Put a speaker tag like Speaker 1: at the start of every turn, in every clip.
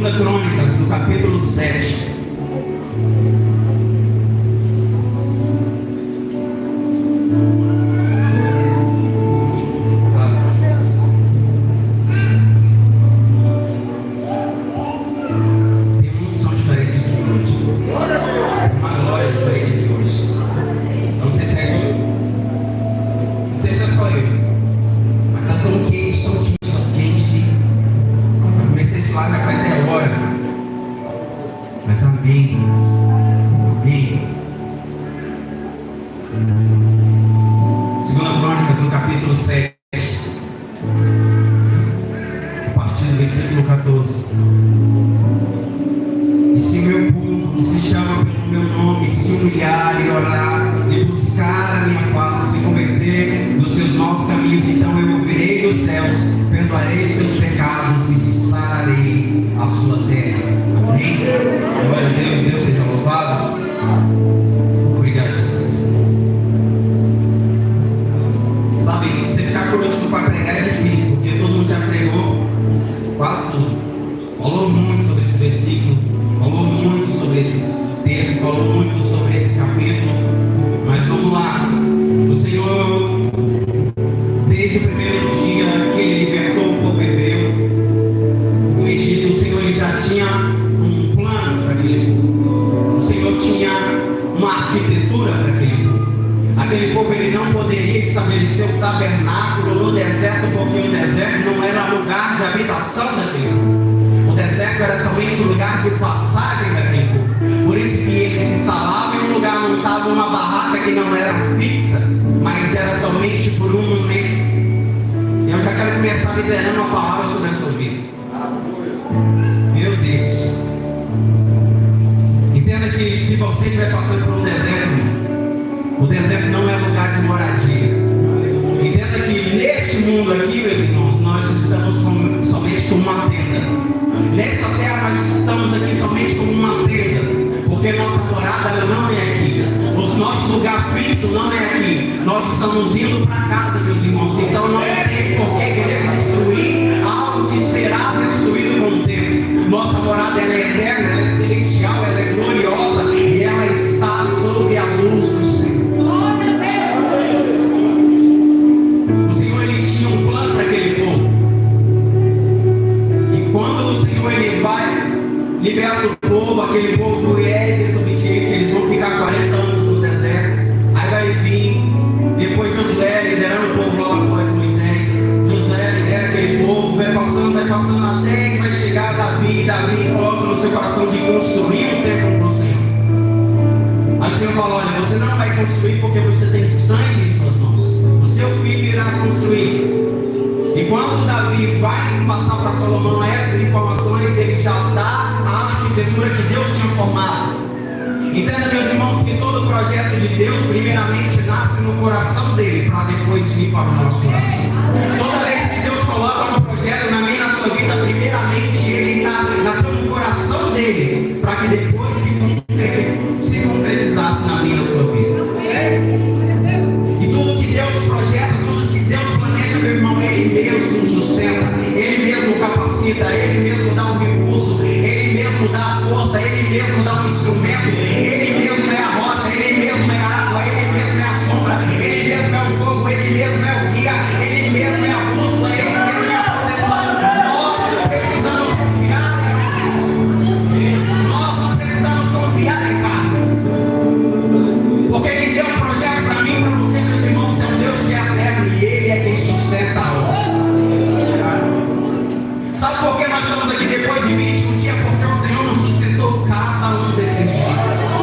Speaker 1: Segunda Crônicas, no capítulo 7.
Speaker 2: Sabe por que nós estamos aqui depois de 21 dias? Porque o Senhor nos sustentou cada um desses dias.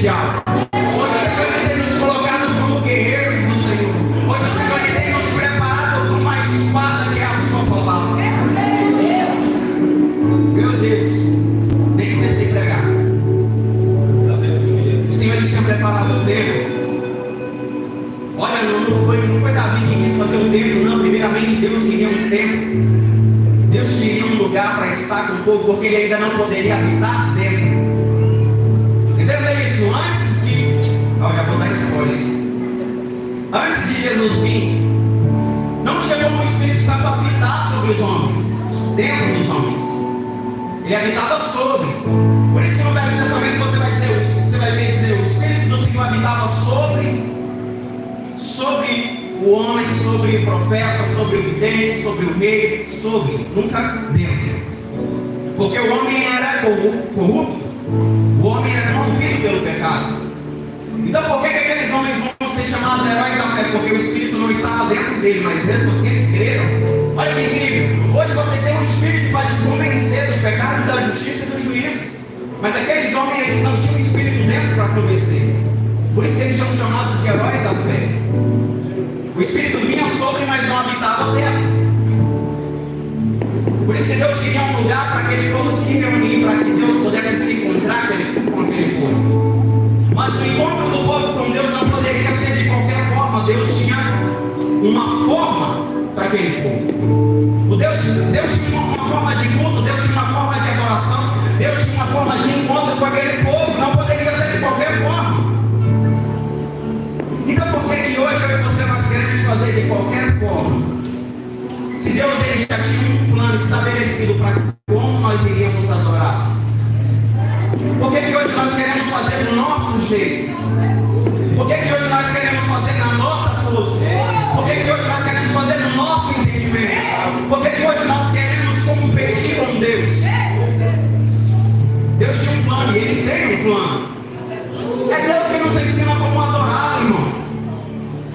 Speaker 1: celestial. Hoje o Senhor tem nos colocado como guerreiros do Senhor. Hoje o Senhor tem nos preparado com uma espada que é a sua palavra. Meu Deus, tem que descer e pregar. O Senhor ele tinha preparado o templo. Olha, não foi Davi que quis fazer um templo, não. Primeiramente Deus queria um templo. Deus queria um lugar para estar com o povo, porque ele ainda não poderia habitar dentro. Entenda isso? Antes de... Olha, vou dar spoiler. Antes de Jesus vir, não tinha como o Espírito Santo habitar sobre os homens, dentro dos homens. Ele habitava sobre. Por isso que no Velho Testamento você vai ver o Espírito do Senhor habitava sobre o homem, sobre o profeta, sobre o vidente, sobre o rei, nunca dentro. Porque o homem era corrupto, o homem era corrompido pelo pecado. Então por que aqueles homens vão ser chamados heróis da fé? Porque o Espírito não estava dentro dele, mas mesmo assim eles creram. Olha que incrível, hoje você tem um Espírito para te convencer do pecado, da justiça e do juízo. Mas aqueles homens, eles não tinham Espírito dentro para convencer. Por isso que eles são chamados de heróis da fé. O Espírito vinha sobre, mas não habitava dentro. Por isso que Deus queria um lugar para aquele povo se reunir, para que Deus pudesse se encontrar com aquele povo. Mas o encontro do povo com Deus não poderia ser de qualquer forma. Deus tinha uma forma para aquele povo. Deus tinha uma forma de culto, Deus tinha uma forma de adoração, Deus tinha uma forma de encontro com aquele povo. Não poderia ser de qualquer forma. Então por que hoje eu e você nós queremos fazer de qualquer forma? Se Deus ele já tinha um plano estabelecido para como nós iríamos adorar. Por que hoje nós queremos fazer do nosso jeito? Por que hoje nós queremos fazer na nossa força? Por que hoje nós queremos fazer no nosso entendimento? Por que hoje nós queremos competir com Deus? Deus tinha um plano e Ele tem um plano. É Deus que nos ensina como adorar, irmão.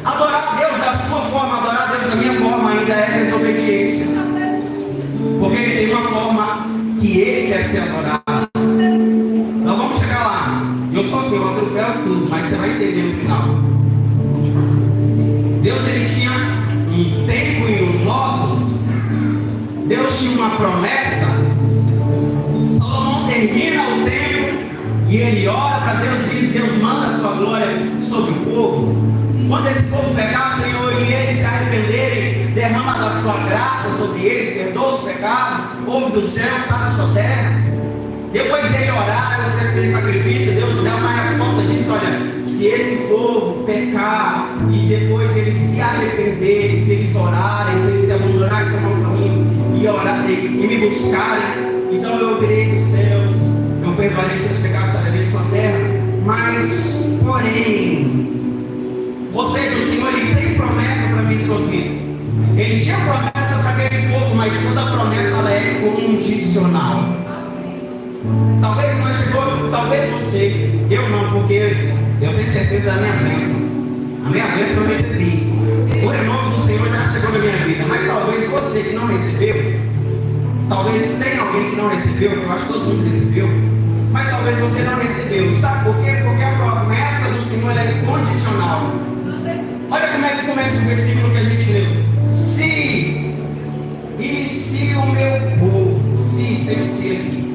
Speaker 1: Adorar a Deus da sua forma, adorar a Deus da minha forma ainda é desobediência. Porque Ele tem uma forma que Ele quer ser adorado. Nós vamos chegar lá. Eu sou assim, eu atropelo tudo, mas você vai entender no final. Deus ele tinha um tempo e um modo. Deus tinha uma promessa. Salomão termina o tempo e ele ora para Deus, diz: Deus manda a sua glória sobre o povo. Quando esse povo pecar, Senhor, e eles se arrependerem, derrama da sua graça sobre eles, perdoa os pecados, ouve do céu, sara a sua terra. Depois dele orar e oferecer sacrifício, Deus dá uma resposta disso: olha, se esse povo pecar e depois eles se arrependerem, se eles orarem, se eles se abandonarem seu mau caminho e orarem e me buscarem, então eu ouvirei dos céus, eu perdoarei seus pecados, sararei sua terra. Mas, porém, ou seja, o Senhor ele tem promessa para mim e sua vida. Ele tinha promessa para aquele povo, mas toda promessa ela é condicional. Talvez nós chegou, talvez você, eu não, porque eu tenho certeza da minha bênção. A minha bênção eu recebi. O renome do Senhor já chegou na minha vida. Mas talvez você que não recebeu, talvez tenha alguém que não recebeu, que eu acho que todo mundo recebeu, mas talvez você não recebeu. Sabe por quê? Porque a promessa do Senhor ela é condicional. Olha como é que começa o versículo que a gente leu. Se o meu povo, se, tem um se aqui.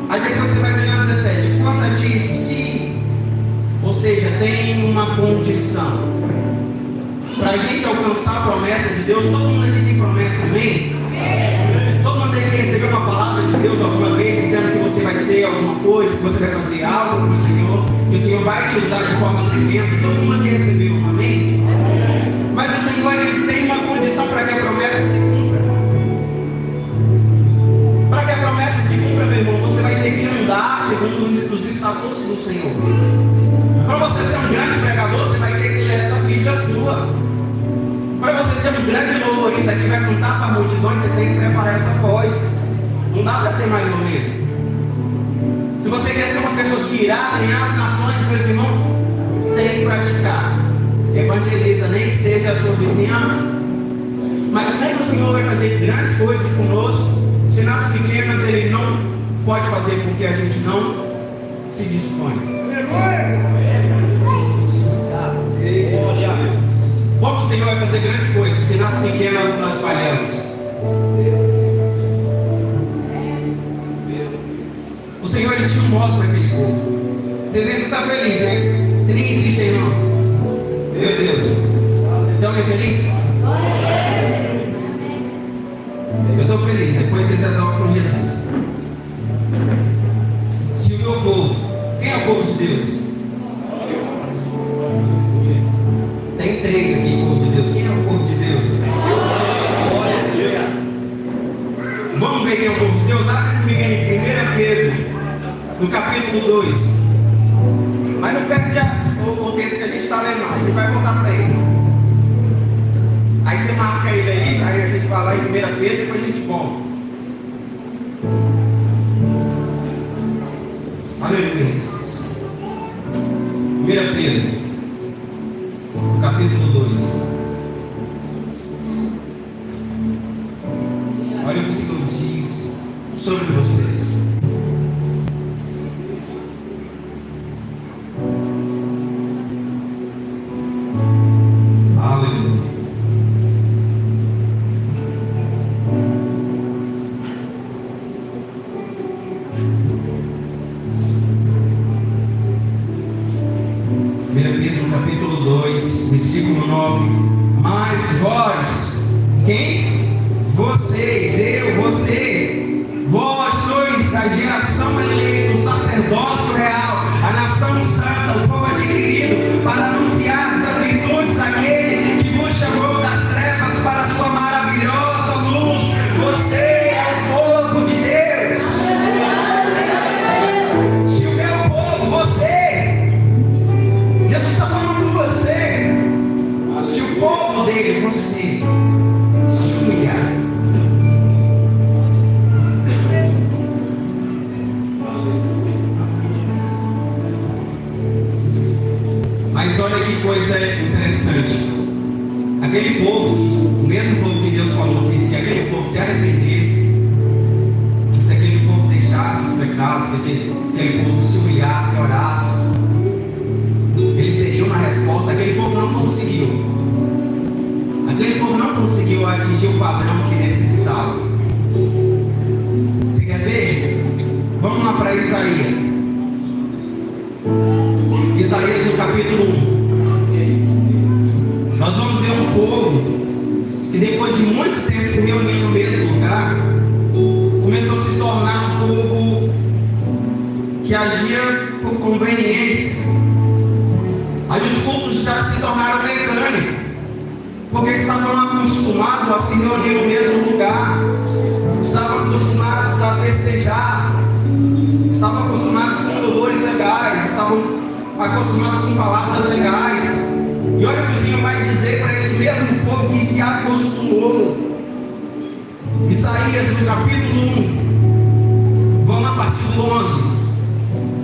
Speaker 1: Aí depois você vai ver no 17, quanto a ti, se, ou seja, tem uma condição. Para a gente alcançar a promessa de Deus, todo mundo aqui tem promessa, amém? Todo mundo aqui recebeu uma palavra de Deus alguma vez, dizendo que você vai ser alguma coisa, que você vai fazer algo para o Senhor, que o Senhor vai te usar de forma tremenda. Todo mundo aqui recebeu, amém? Mas o Senhor ele tem uma condição para que a promessa se cumpra. Para que a promessa se cumpra, meu irmão, você vai ter que andar segundo os estatutos do Senhor. Para você ser um grande pregador, você vai ter que ler essa Bíblia sua. Para você ser um grande louvorista que vai cantar para multidões, você tem que preparar essa voz. Não dá para ser mais ou menos. Se você quer ser uma pessoa que irá ganhar as nações, meus irmãos, tem que praticar. Evangeliza, nem que seja a sua vizinhança. Mas como é que o Senhor vai fazer grandes coisas conosco, se nas pequenas Ele não pode fazer porque a gente não se dispõe? Como o Senhor vai fazer grandes coisas, se nas pequenas nós falhamos. O Senhor, ele tinha um modo para aquele povo. Vocês ainda estão felizes, né? Tem ninguém triste aí não? Meu Deus. Então é feliz? Eu estou feliz, depois vocês resolvem com Jesus. Se o meu povo, quem é o povo de Deus? Tem três aqui, povo de Deus. Quem é o povo de Deus? Vamos ver quem é o povo de Deus? Abre comigo em 1 Pedro, no capítulo 2. Mas não perde o texto que a gente está lendo, a gente vai voltar para ele. Aí você marca ele aí a gente vai lá em 1 Pedro e depois a gente volta. Aleluia, Jesus. 1 Pedro, capítulo 2. Olha o que o Senhor diz sobre você. Aleluia. Pedro, capítulo 2, versículo 9. Mas vós, quem? Vocês, eu, você, vós sois a geração eleita, o sacerdócio real, a nação santa, o povo adquirido, para anunciar as virtudes daquele que vos chamou das trevas para a sua maravilhosa luz. Você é o povo de Deus. Se o meu povo, você, Jesus está falando com você. Se o povo dele, você, se humilhar, mas olha que coisa interessante. Aquele povo, o mesmo povo que Deus falou que se aquele povo se arrependesse, que se aquele povo deixasse os pecados, que aquele povo se humilhasse, orasse, eles teriam uma resposta. Aquele povo não conseguiu. Aquele povo não conseguiu atingir o padrão que necessitava. Você quer ver? Vamos lá para Isaías. Isaías no capítulo 1. Nós vamos ver um povo que depois de muito tempo se reunindo no mesmo lugar, começou a se tornar um povo que agia por conveniência. Aí os cultos já se tornaram mecânicos, porque estavam acostumados a se reunir no mesmo lugar, estavam acostumados a festejar, estavam acostumados com louvores legais, estavam acostumados com palavras legais. E olha o que o Senhor vai dizer para esse mesmo povo que se acostumou. Isaías no capítulo 1, vamos a partir do 11.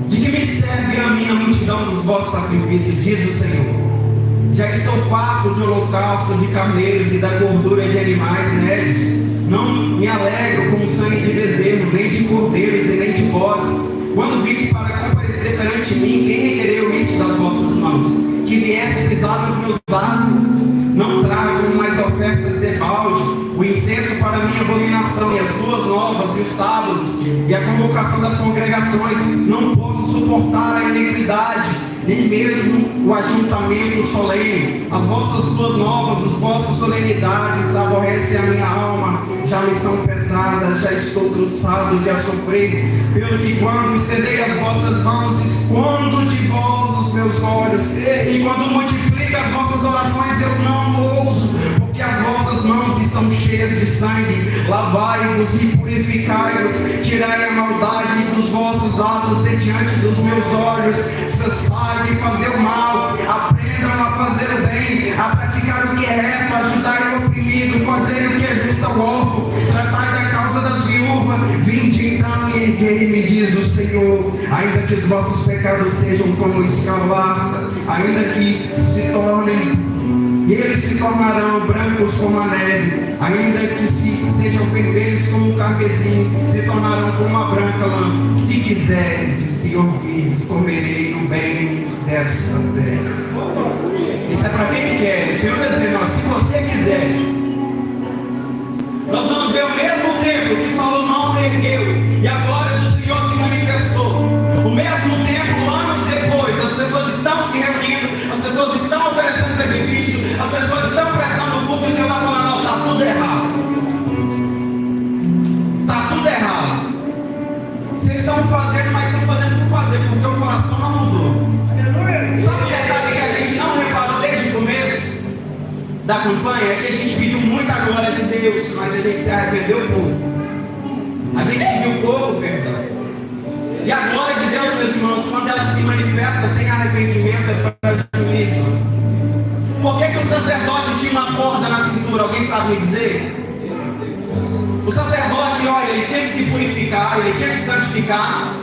Speaker 1: De que me serve a minha multidão dos vossos sacrifícios, diz o Senhor. Já estou farto de holocausto de carneiros e da gordura de animais médios. Não me alegro com o sangue de bezerro, nem de cordeiros e nem de bodes. Quando vides para comparecer perante mim, quem requereu isso das vossas mãos? Que viesse pisar nos meus atos. Não tragam mais ofertas de balde, o incenso para a minha abominação, e as luas novas, e os sábados, e a convocação das congregações. Não posso suportar a iniquidade, nem mesmo o ajuntamento solene. As vossas luas novas, as vossas solenidades aborrecem a minha alma, já me são pesadas, já estou cansado de a sofrer. Pelo que quando estendei as vossas mãos, escondo de vós os meus olhos. E quando multiplica as vossas orações, eu não ouço, porque as vossas mãos estão cheias de sangue. Lavai-vos e purificai-vos, tirai a maldade dos vossos atos de diante dos meus olhos. Cessai de fazer o mal, aprendam a fazer o bem, a praticar o que é reto, ajudar o oprimido, fazer o que é justo ao órfão, tratai da causa das viúvas. Vinde então e erguei-me, diz o Senhor, ainda que os vossos pecados sejam como escarlata, ainda que se tornem, e eles se tornarão brancos como a neve, ainda que sejam vermelhos como o carvão, carmesim se tornarão como a branca lã. Se quiseres e ouvis, comerei o bem dessa terra. Isso é para quem quer. O Senhor está dizendo, se você quiser. Nós vamos ver o mesmo templo que Salomão ergueu e a glória do Senhor se manifestou. O mesmo templo, anos depois, as pessoas estão se reunindo, as pessoas estão oferecendo sacrifício, as pessoas estão prestando culto e o Senhor está falando, está tudo errado. Está tudo errado. Vocês estão fazendo, mas estão fazendo por fazer, porque o coração não mudou. Sabe o detalhe que a gente não reparou desde o começo da campanha? É que a gente pediu muita glória de Deus, mas a gente se arrependeu pouco. A gente pediu pouco perdão. E a glória de Deus, meus irmãos, quando ela se manifesta sem arrependimento, é para juízo. Por que o sacerdote tinha uma corda na cintura? Alguém sabe me dizer? O sacerdote, olha, ele tinha que se purificar, ele tinha que se santificar.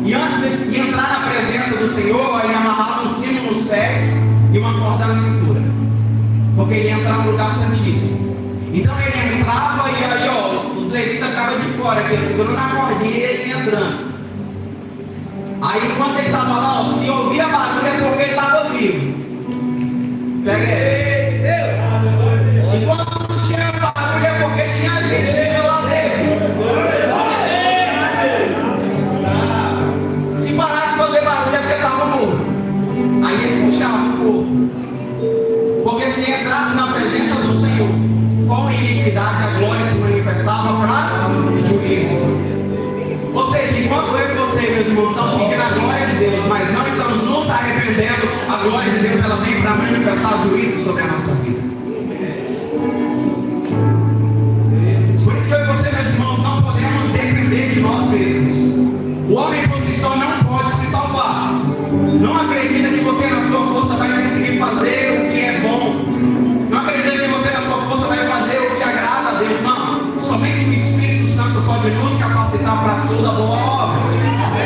Speaker 1: E antes de entrar na presença do Senhor, ele amarrava um sino nos pés e uma corda na cintura. Porque ele ia entrar no lugar santíssimo. Então ele entrava e aí, os levitas ficavam de fora, aqui, segurando a cordinha e ele entrando. Aí enquanto ele estava lá, se ouvia barulho é porque ele estava vivo. Pega essa. Enquanto não tinha barulho é porque tinha gente viva lá dentro. Se parasse de fazer barulho é porque estava morto. Aí eles puxavam o corpo. Porque se entrasse na presença do Senhor com iniquidade, a glória se manifestava para juízo. Ou seja, enquanto eu e você, meus irmãos, estão pedindo a glória de Deus, mas não estamos nos arrependendo, a glória de Deus ela vem para manifestar juízo sobre a nossa vida. Por isso que eu e você, meus irmãos, não podemos depender de nós mesmos. O homem por si só não pode se salvar. Não acredita que você na sua força vai conseguir fazer o que é bom. Não acredita que você na sua força vai fazer o que agrada a Deus. Não. Somente o Espírito Santo pode nos capacitar para toda boa obra.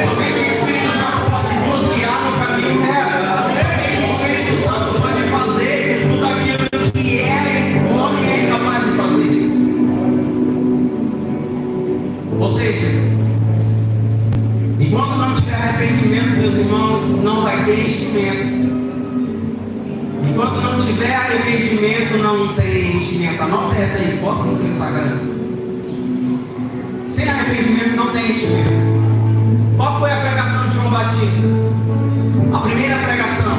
Speaker 1: Somente o Espírito Santo pode nos guiar no caminho reto. Somente o Espírito Santo pode fazer tudo aquilo que o homem é incapaz de fazer. Ou seja, enquanto não tiver arrependimento, meus irmãos, não vai ter enchimento. Enquanto não tiver arrependimento, não tem enchimento. Anota essa aí, posta no seu Instagram. Sem arrependimento não tem enchimento. Qual foi a pregação de João Batista? A primeira pregação: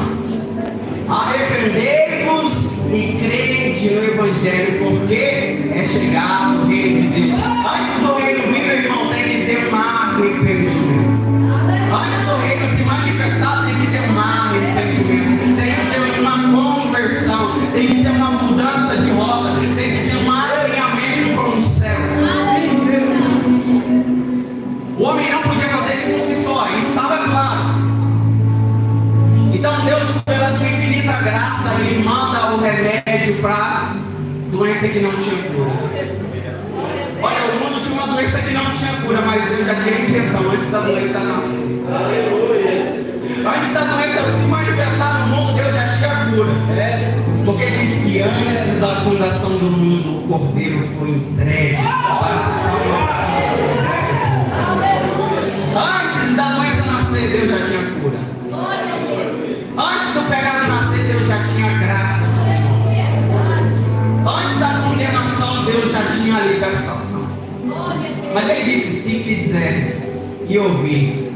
Speaker 1: arrependei-vos e crede no Evangelho, porque é chegado o reino de Deus. Antes do reino vir, meu irmão, tem que ter um arrependimento. Antes do reino se manifestar, tem que ter um arrependimento. Tem que ter uma conversão. Tem que ter uma mudança de rota. Tem que ter um alinhamento com o céu. O homem não podia fazer isso por si só, isso estava claro. Então Deus, pela sua infinita graça, Ele manda o remédio para doença que não tinha cura. Olha, o mundo tinha uma doença que não tinha cura, mas Deus já tinha injeção antes da doença nascer. Antes da doença se manifestar no mundo, Deus já tinha cura. Porque diz que antes da fundação do mundo, o Cordeiro foi entregue para a salvação. Antes da doença nascer, Deus já tinha cura. Antes do pecado nascer, Deus já tinha graça sobre nós. Antes da condenação, Deus já tinha a libertação. Mas Ele disse: se quiseres e ouvires,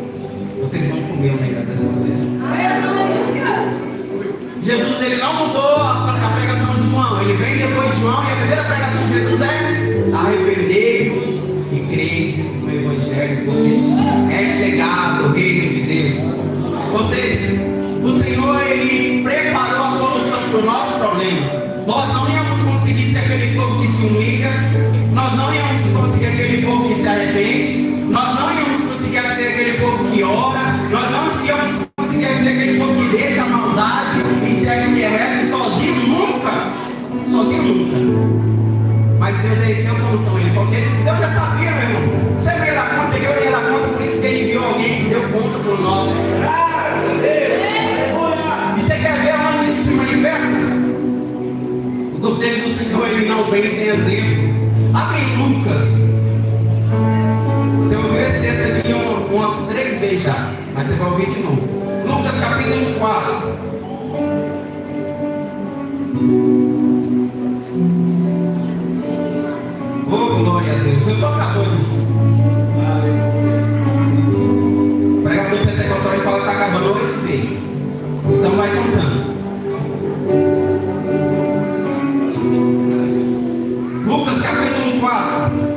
Speaker 1: vocês vão comer o melhor dessa terra. Jesus, ele não mudou a pregação de João. Ele vem depois de João e a primeira pregação de Jesus é: arrependei-vos e credes no Evangelho, porque é chegado o reino de Deus. Ou seja, o Senhor, Ele preparou a solução para o nosso problema. Nós não íamos conseguir ser aquele povo que se humilha, nós não íamos conseguir aquele povo que se arrepende, nós não íamos conseguir ser aquele povo que ora, nós não íamos conseguir ser aquele povo que deixa a maldade e segue o que é reto sozinho, nunca. Sozinho nunca. Mas Deus, Ele tinha a solução. Ele falou: Deus já sabia, meu irmão. Você não ia dar conta, que eu ia dar conta, por isso que Ele enviou alguém que deu conta por nós. E você quer ver onde isso se manifesta? O conselho do Senhor, ele não vem sem exemplo. Abre em Lucas 3 vezes já, mas você vai ouvir de novo. Lucas capítulo 4. Oh, glória a Deus. Eu estou acabando. O pregador pentecostal ele fala que está acabando 8 vezes. Então vai contando. Lucas capítulo 4.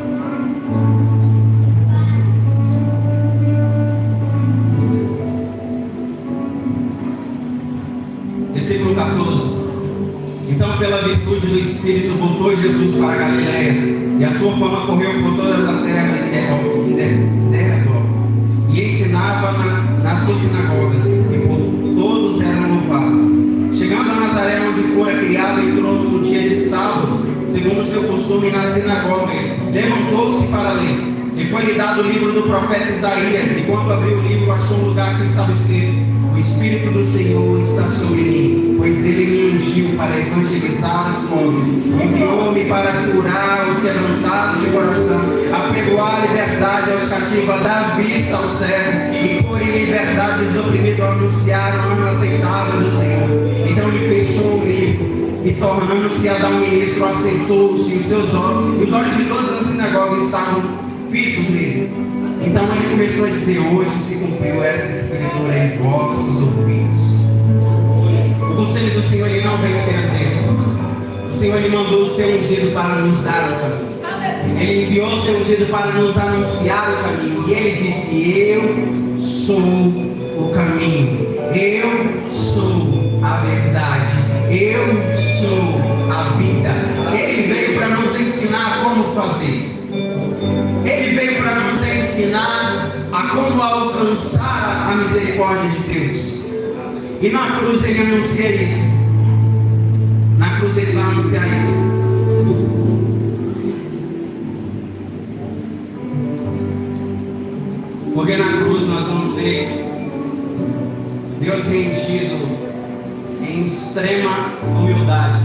Speaker 1: Versículo 14. Então, pela virtude do Espírito, voltou Jesus para a Galiléia, e a sua fama correu por todas a terra e ensinava nas suas sinagogas, e por todos eram louvados. Chegando a Nazaré, onde fora criado, entrou no dia de sábado, segundo o seu costume, na sinagoga. Levantou-se para ler. E foi-lhe dado o livro do profeta Isaías, e quando abriu o livro, achou um lugar que estava escrito: o Espírito do Senhor está sobre mim, pois ele me ungiu para evangelizar os pobres, enviou-me para curar os quebrantados de coração, apregoar a liberdade aos cativos, a dar vista ao cego, e pôr em liberdade os oprimidos, a anunciar o ano aceitável do Senhor. Então ele fechou o livro, e tornando-se a dar um ministro, aceitou-se, e os olhos de todas as sinagogas estavam fitos nele. Então ele começou a dizer: hoje se cumpriu esta escritura em vossos ouvidos. O conselho do Senhor ele não vem sem exemplo. O Senhor ele mandou o seu ungido para nos dar o caminho. Ele enviou o seu ungido para nos anunciar o caminho. E ele disse: eu sou o caminho, eu sou a verdade, eu sou a vida. Ele veio para nos ensinar como fazer. Ele veio para nos ensinar a como alcançar a misericórdia de Deus. E na cruz ele anuncia isso. Na cruz ele vai anunciar isso. Porque na cruz nós vamos ter Deus rendido em extrema humildade.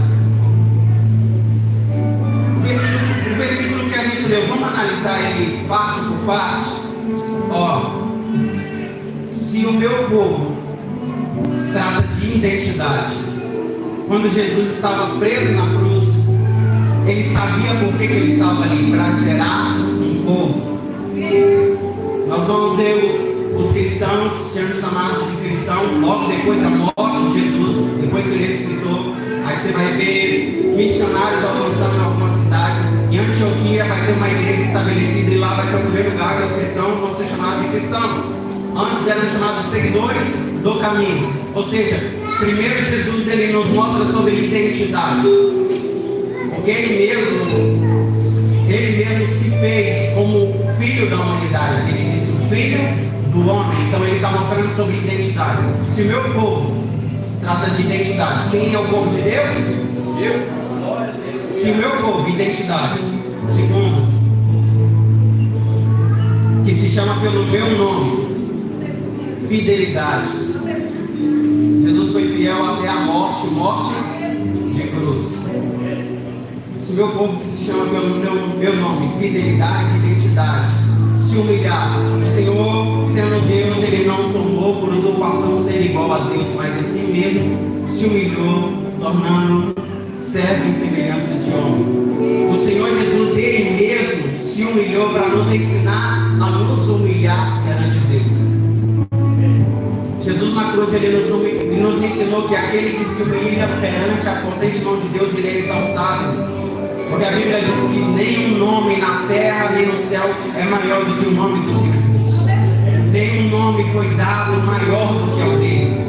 Speaker 1: O versículo que a gente leu, vamos analisar ele parte por parte. Se o meu povo trata de identidade, quando Jesus estava preso na cruz, ele sabia por que ele estava ali, para gerar um povo. Nós vamos ver os cristãos sendo chamados de cristão logo depois da morte de Jesus, depois que ele ressuscitou. Aí você vai ver missionários alcançando algumas cidades. Em Antioquia vai ter uma igreja estabelecida, e lá vai ser o primeiro lugar que os cristãos vão ser chamados de cristãos. Antes eram chamados de seguidores do caminho. Ou seja, primeiro Jesus ele nos mostra sobre identidade, porque ele mesmo se fez como filho da humanidade. Ele disse o filho do homem. Então ele está mostrando sobre identidade. Se o meu povo trata de identidade, quem é o povo de Deus? Deus. Se o meu povo, identidade. Segundo, que se chama pelo meu nome, fidelidade. Jesus foi fiel até a morte de cruz. Se o meu povo, que se chama pelo meu nome, fidelidade, identidade, se humilhar, o Senhor, sendo Deus, ele não tomou por usurpação ser igual a Deus, mas assim mesmo se humilhou, tornando servo em semelhança de homem. O Senhor Jesus, ele mesmo se humilhou para nos ensinar a nos humilhar perante Deus. Jesus na cruz ele nos ensinou que aquele que se humilha perante a potente mão de Deus, ele é exaltado. Porque a Bíblia diz que nenhum nome na terra nem no céu é maior do que o nome do Senhor Jesus. Nenhum nome foi dado maior do que o dele.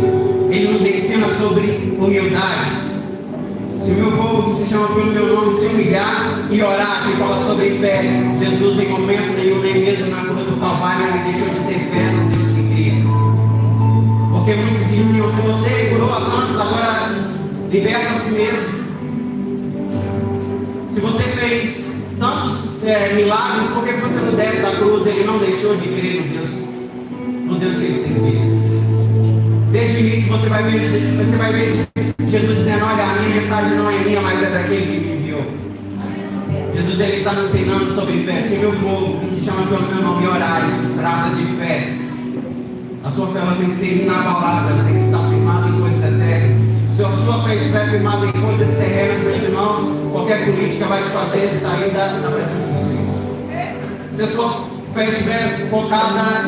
Speaker 1: Ele nos ensina sobre humildade. Se o meu povo, que se chama pelo meu nome, se humilhar e orar, que fala sobre fé, Jesus em momento nenhum, nem mesmo na cruz do Calvário, ele deixou de ter fé no Deus que cria. Porque muitos diziam: se você curou a tantos, agora liberta a si mesmo. Se você fez tantos milagres, por que você não desce da cruz? Ele não deixou de crer no Deus que ele servia. Desde o início você vai ver Jesus dizendo: olha, a minha mensagem não é minha, mas é daquele que me enviou. Jesus ele está nos ensinando sobre fé. Se o meu povo, que se chama pelo meu nome, orar, isso trata de fé. A sua fé ela tem que ser inabalada, ela tem que estar firmada em coisas eternas. Se a sua fé estiver firmada em coisas terrenas, meus irmãos, qualquer política vai te fazer sair da presença do Senhor. Se a sua fé estiver focada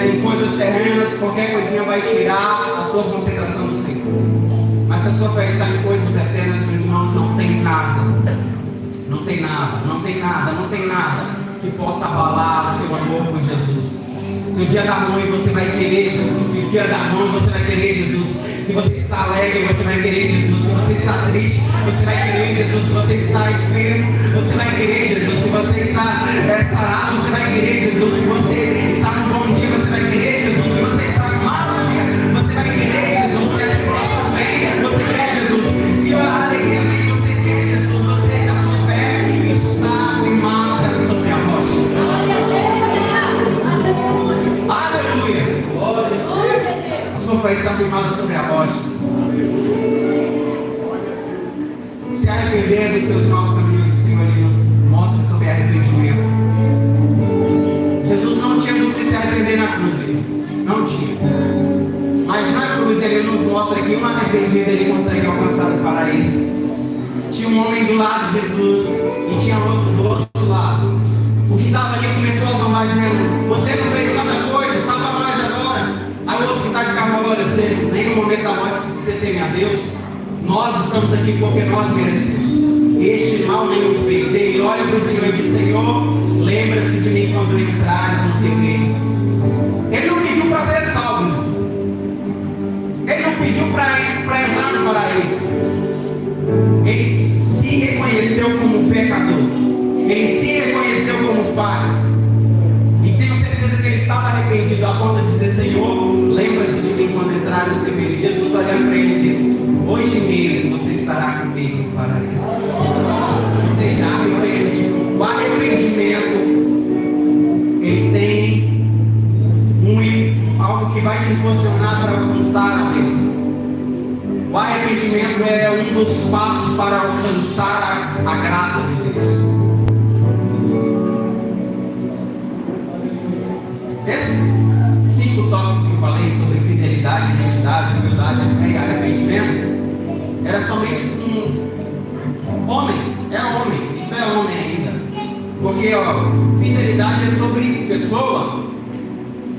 Speaker 1: em coisas terrenas, qualquer coisinha vai tirar a sua concentração do Senhor. Mas se a sua fé está em coisas eternas, meus irmãos, não tem nada, não tem nada, não tem nada, não tem nada que possa abalar o seu amor por Jesus. Se o dia da mãe você vai querer Jesus, se o dia da mãe você vai querer Jesus, se você está alegre você vai querer Jesus, se você está triste você vai querer Jesus, se você está enfermo você vai querer Jesus, se você está sarado você vai querer Jesus, se você está num bom dia você vai querer Jesus, se você está num mau dia você vai querer Jesus, se a tribulação vem você quer Jesus, se a alegria vem você quer Jesus, ou seja, a sua fé está firmada sobre a rocha. Aleluia! A sua fé está firmada sobre a rocha. Se arrepender dos seus maus caminhos, o Senhor ele nos mostra sobre arrependimento. Jesus não tinha do que se arrepender na cruz, não tinha. Mas na cruz ele nos mostra que um arrependido ele consegue alcançar o paraíso. Tinha um homem do lado de Jesus e tinha outro do outro lado. O que estava ali começou a zombar dizendo: você não fez tanta coisa, salva nós agora. Aí o outro que está de carro falou: olha, nem no momento da morte você teme a Deus. Nós estamos aqui porque nós merecemos. Este mal nenhum fez. Ele olha para o Senhor e diz: Senhor, lembra-se de mim quando entrares no teu reino. Ele não pediu para ser salvo. Ele não pediu para entrar no paraíso. Ele se reconheceu como pecador. Ele se reconheceu como falho. E tenho certeza que ele estava arrependido a ponto de dizer: Senhor, lembra-se de mim quando entrar no teu reino. Jesus olhando para ele e disse: hoje mesmo você estará comigo no paraíso. Ou seja, o arrependimento ele tem algo que vai te impulsionar para alcançar a bênção. O arrependimento é um dos passos para alcançar a graça de Deus. Esses 5 tópicos que eu falei sobre fidelidade, identidade, humildade e arrependimento era somente um homem, é homem, isso é homem ainda. Porque fidelidade é sobre pessoa.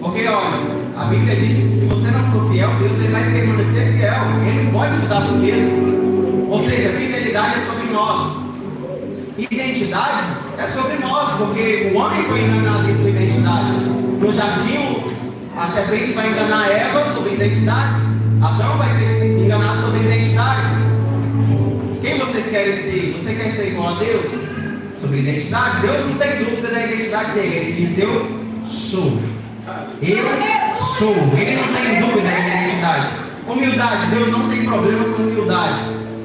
Speaker 1: Porque a Bíblia diz que se você não for fiel, Deus ele vai permanecer fiel, ele não pode mudar a si mesmo. Ou seja, fidelidade é sobre nós. Identidade é sobre nós, porque o homem foi enganado em sua identidade. No jardim, a serpente vai enganar Eva sobre identidade. Adão vai ser enganado sobre identidade. Quem vocês querem ser? Você quer ser igual a Deus? Sobre identidade? Deus não tem dúvida da identidade dele. Ele diz: eu sou. Eu sou. Ele não tem dúvida da identidade. Humildade. Deus não tem problema com humildade.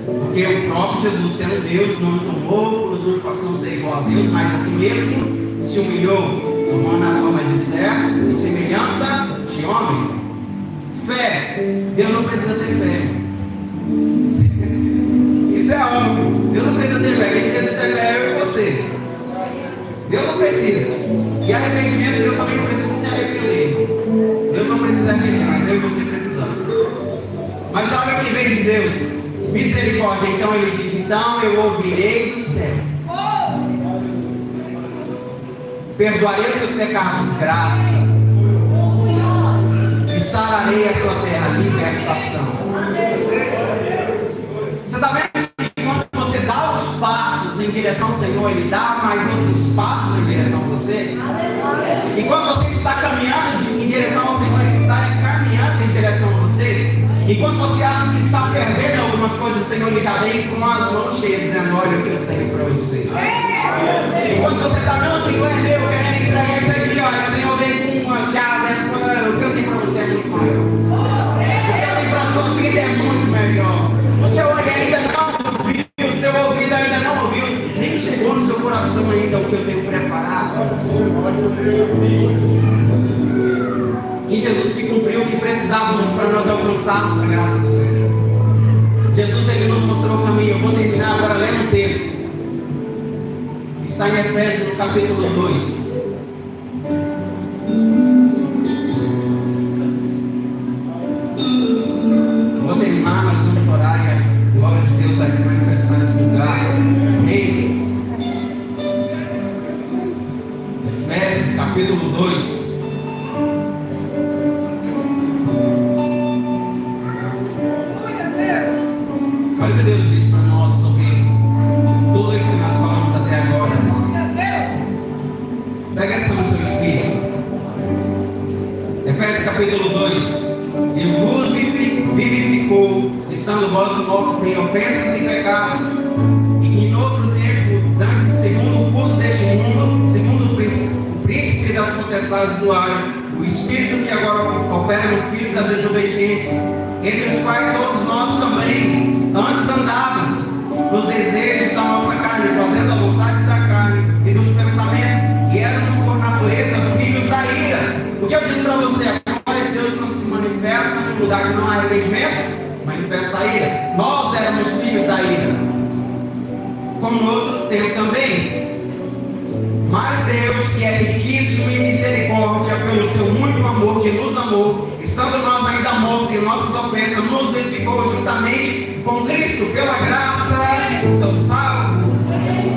Speaker 1: Porque o próprio Jesus, sendo Deus, não tomou por usurpação ser igual a Deus, mas assim mesmo se humilhou, tomando a forma de servo e semelhança de homem. Fé. Deus não precisa ter fé. Isso é óbvio. Deus não precisa ter fé. Quem precisa ter fé é eu e você. Deus não precisa. E arrependimento, Deus também não precisa se arrepender. Deus não precisa arrepender, mas eu e você precisamos. Mas olha o que vem de Deus. Misericórdia. Então ele diz: então eu ouvirei do céu, perdoarei os seus pecados, graça, e sararei a sua terra, libertação. Você está vendo que quando você dá os passos em direção ao Senhor, ele dá mais outros passos em direção a você. E quando você está caminhando em direção ao Senhor, ele está caminhando em direção a você. E quando você acha que está perdendo algumas coisas, o Senhor ele já vem com as mãos cheias, dizendo: olha o que eu tenho para você. E quando você está: não, Senhor, é meu, querendo entregar isso aqui, olha, o Senhor vem com uma chave dessa, o que eu tenho para você é muito maior. O que eu tenho para a sua vida é muito melhor. O seu olho ainda não ouviu, o seu ouvido ainda não ouviu, nem chegou no seu coração ainda o que eu tenho preparado para você. E Jesus se cumpriu o que precisávamos para nós alcançarmos a graça do Senhor. Jesus ele nos mostrou o caminho. Eu vou terminar agora lendo um texto que está em Efésios, no capítulo 2. capítulo 2. Olha o que Deus diz para nós sobre tudo isso que nós falamos até agora. Pega essa no seu espírito. Efésios capítulo 2. E vos vivificou, estando vós mortos em ofensas e pecados, e que em outro tempo, antes, segundo o curso deste mundo, segundo o príncipe das potestades do ar, o espírito que agora opera no filho da desobediência, entre os quais todos nós também antes andávamos nos desejos da nossa carne, fazendo a vontade da carne e dos pensamentos, e éramos por natureza filhos da ira. O que eu disse para você, a glória de Deus quando se manifesta num lugar que não há arrependimento, manifesta a ira. Nós éramos filhos da ira, como no outro tempo também. Mas Deus, que é riquíssimo em misericórdia, pelo seu muito amor que nos amou, estando nós ainda mortos em nossas ofensas, nos vivificou juntamente com Cristo, pela graça, são salvos,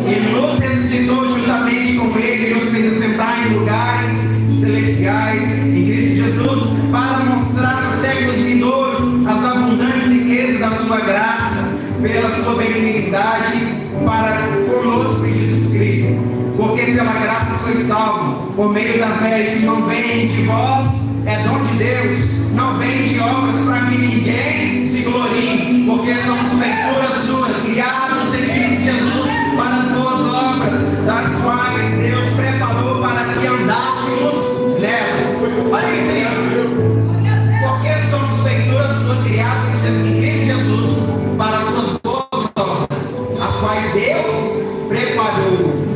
Speaker 1: e nos ressuscitou juntamente com Ele, e nos fez assentar em lugares celestiais em Cristo Jesus, para mostrar nos séculos vindouros as abundantes riquezas da sua graça, pela sua benignidade para conosco em Jesus Cristo. Porque pela graça sois salvos, por meio da fé. Isso não vem de vós, é dom de Deus, não vem de obras para que ninguém se glorie, porque somos feitura sua, criados em Cristo Jesus para as boas obras, das quais Deus preparou para que andássemos nelas. Olha isso aí, porque somos feitura sua, criados em Cristo Jesus para as suas boas obras, as quais Deus preparou.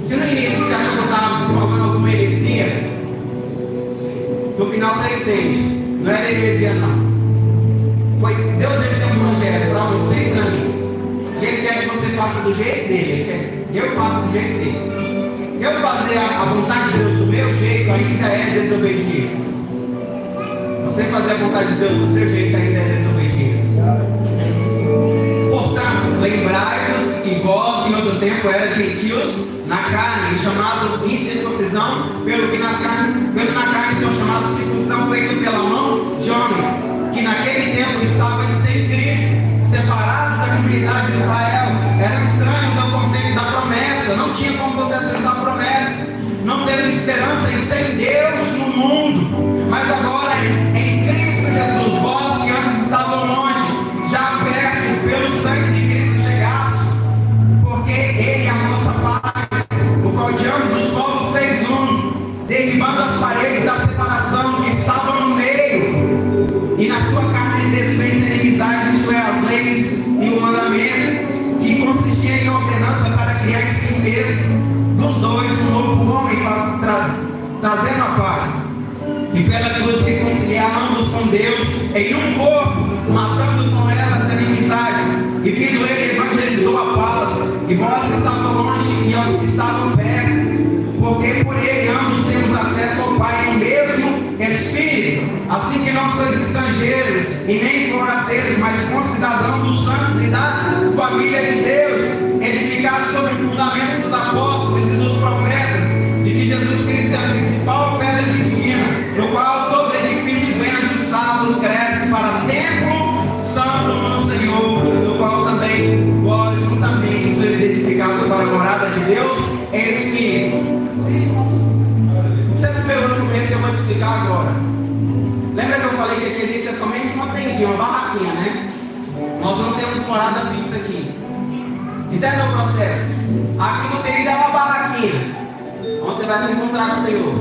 Speaker 1: Se no início você achou que eu estava falando alguma heresia, no final você entende. Não era heresia não. Foi Deus, ele tem um projeto para você e para mim. E Ele quer que você faça do jeito dele. Ele quer que eu faça do jeito dele. Eu fazer a vontade de Deus do meu jeito ainda é desobediência. Você fazer a vontade de Deus do seu jeito ainda é desobediência. Portanto, lembrai-vos que vós em outro tempo eras gentios na carne, chamado incircuncisão, pelo na carne são chamados circuncisão feita pela mão de homens, que naquele tempo estavam sem Cristo, separados da comunidade de Israel, eram estranhos ao conceito da promessa, não tinha como você acessar a promessa, não tendo esperança em sem Deus no mundo. Mas agora em Cristo Jesus, vós que antes estavam longe, já perto, pelo sangue de Cristo chegaste, porque Ele é a nossa paz, o qual de ambos os povos fez um, derribando as paredes da separação que estavam no meio, e na sua carne desfez a inimizade, isto é, as leis e o mandamento, que consistia em ordenança para criar em si mesmo dos dois um novo homem, trazendo a paz, e pela cruz reconciliar ambos com Deus em um corpo, matando com elas a inimizade, e vindo Ele evangelizou a paz, e vós que estavam longe e aos que estavam perto, porque por Ele ambos temos acesso ao Pai no mesmo Espírito, assim que não sois estrangeiros e nem forasteiros, mas concidadãos dos santos e da família de Deus, edificados sobre o fundamento dos apóstolos e dos profetas, de que Jesus Cristo é a principal pedra de esquina, no qual todo edifício bem ajustado cresce para templo santo no Senhor, no qual também vós juntamente sois edificados para a morada de Deus em Espírito. Você não pegou no começo, eu vou te explicar agora. Lembra que eu falei que aqui a gente é somente uma tendinha, uma barraquinha, né? Nós não temos morada fixa aqui. Entende o processo? Aqui você ainda é uma barraquinha, onde você vai se encontrar com o Senhor.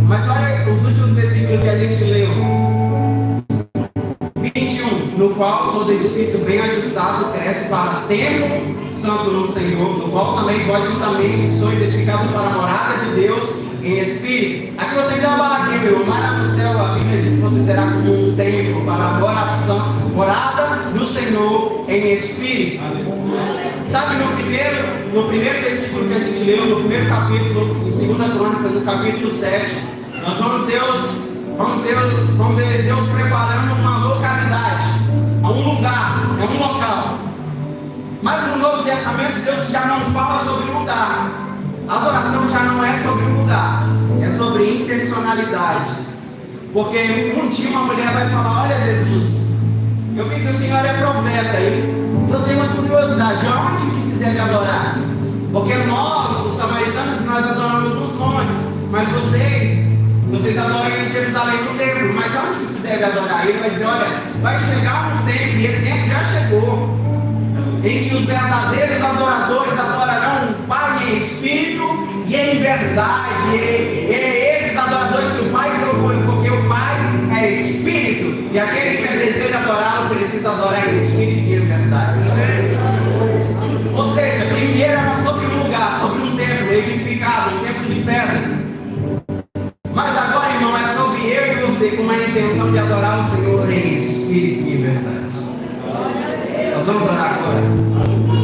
Speaker 1: Mas olha os últimos versículos que a gente leu. 21, no qual todo edifício bem ajustado cresce para templo santo no Senhor, no qual também vós juntamente sois edificados para a morada de Deus em Espírito. Aqui você ainda é uma barraquinha, meu irmão, mas lá no céu a Bíblia diz que você será como um templo para a adoração, morada do Senhor em Espírito. Sabe, no primeiro versículo que a gente leu, no primeiro capítulo, em 2 Crônicas, no capítulo 7, nós vamos ver Deus preparando uma localidade, um lugar, um local. Mas no Novo Testamento Deus já não fala sobre lugar, A adoração já não é sobre o lugar, é sobre intencionalidade. Porque um dia uma mulher vai falar: olha, Jesus, eu vi que o Senhor é profeta aí. Eu tenho uma curiosidade, onde que se deve adorar? Porque nós, os samaritanos, nós adoramos nos montes, mas vocês adoram em Jerusalém no templo. Mas onde que se deve adorar? Ele vai dizer: olha, vai chegar um tempo, e esse tempo já chegou, em que os verdadeiros adoradores adorarão o Pai em espírito e em verdade. E esses adoradores que o Pai propõe, porque o Pai é espírito, e aquele que deseja adorá-lo precisa adorar em espírito e em verdade. Ou seja, primeiro era sobre um lugar, sobre um templo edificado, um templo de pedras. Mas agora, irmão, é sobre eu e você com a intenção de adorar o Senhor em espírito e em verdade. Nós vamos orar agora.